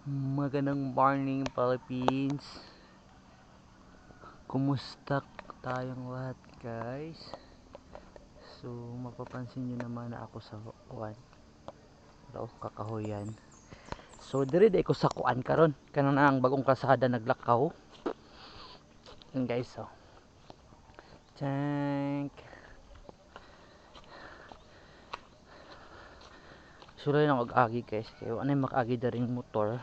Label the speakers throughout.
Speaker 1: Magandang morning Philippines. Kumusta tayong lahat guys? So mapapansin nyo naman na ako sa kuan kakahoyan. So diri ko sa kuan karon kanang ang bagong kalsada naglakaw. Yan guys, so tank sulay na mag-agi guys, kayo anay mag-agi daring motor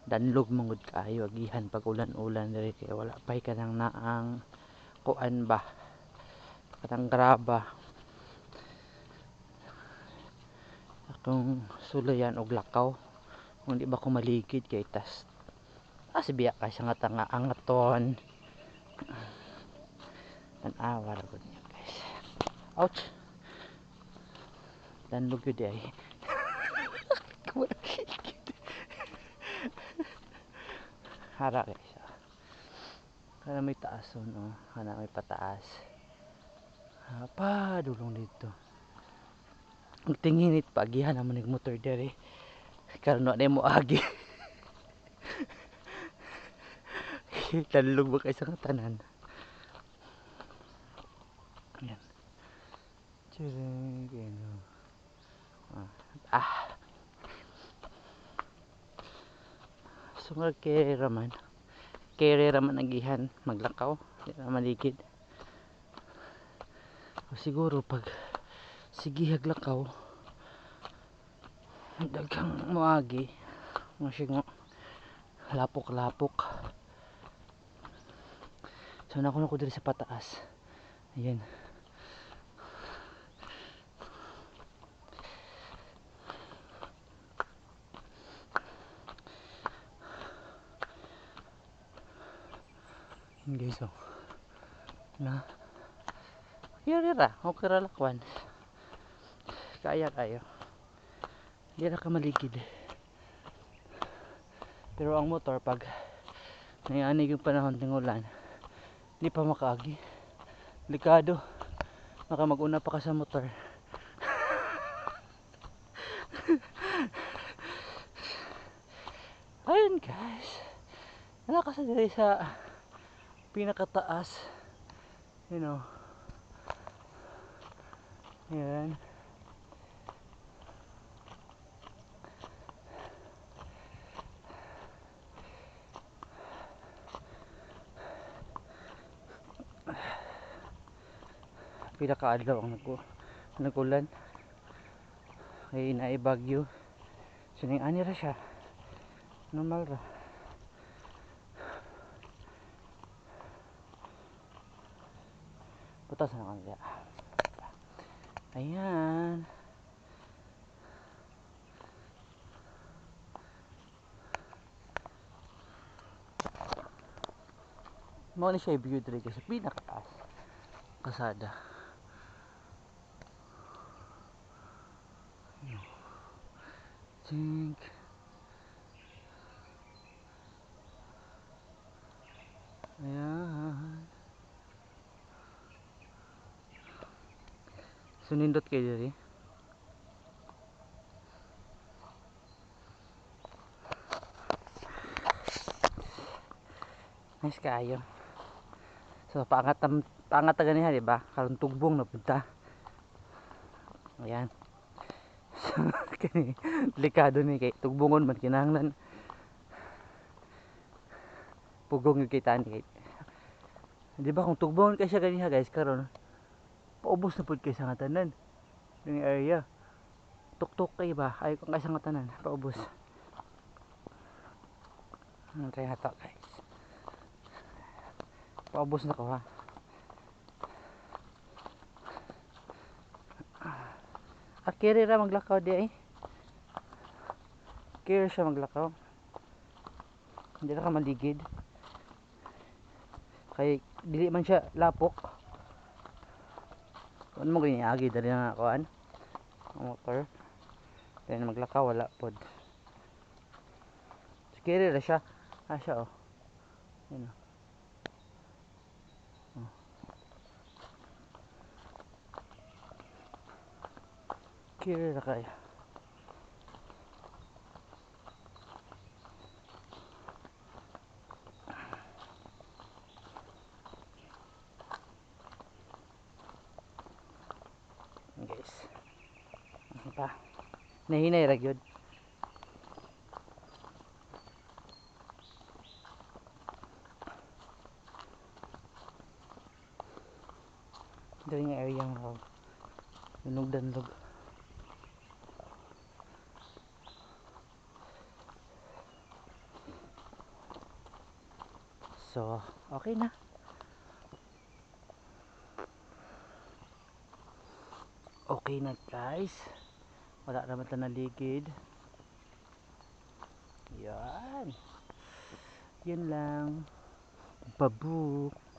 Speaker 1: danlog mangud kaayo agihan pag ulan-ulan diri kay wala pay kanang naang kuan ba kanang graba akong sulayan og lakaw kung di ba ko maligid kay tas biya ka siya nga tanga angaton an-awar gud niya guys. Ouch, danlog yun ay hara guys, kana may taas no, kana may pataas pa dulong dito magtinginit pagihan naman ng motor dere karon na mo agi danlog ba kay sa tanan yan chireng sungar kere raman agihan maglakaw di na maligid o siguro pag sige haglakaw daghang moagi masyong lapok so nakuno ko diri sa pataas ayan guys, so na yari ra okay ra lakwan kaya kayo di ra ka maligid pero ang motor pag nangyani yung panahon ng ulan di pa makaagi delikado baka maguna pa ka sa motor ayun guys wala kasi diri sa pinakataas you know yan pinakaadlaw ang nagulan kay naibagyo so ning ani ra siya normal ra putas na kanila ayan mo ni siya view diri sa pinakataas kasada think ayan sunindot kayo diri nice kayo so paangat ganiha di ba karon tugbong na punta ayan kani delikado ni kay tugbongon man kinahanglan pugong yung kita ni di ba kung tugbongon kay siya ganiha guys karon paubos na pud kay sa nga tanan yung area tuktok kay ba ay kung kay sa nga tanan paubos kay hata guys paubos na ko ha kere ra maglakaw di ay kere siya maglakaw hindi na ka maligid kay dili man siya lapok ano mo ganyan agi dali na kuan motor then maglakaw wala pod kere ra siya siya oh yun oh kere ra kaya Nahinay ra gyud. Dali nga area nga danlog. So, okay na. Okay na guys. Wala naman ta naligid. Yan. Yan lang. Babuk.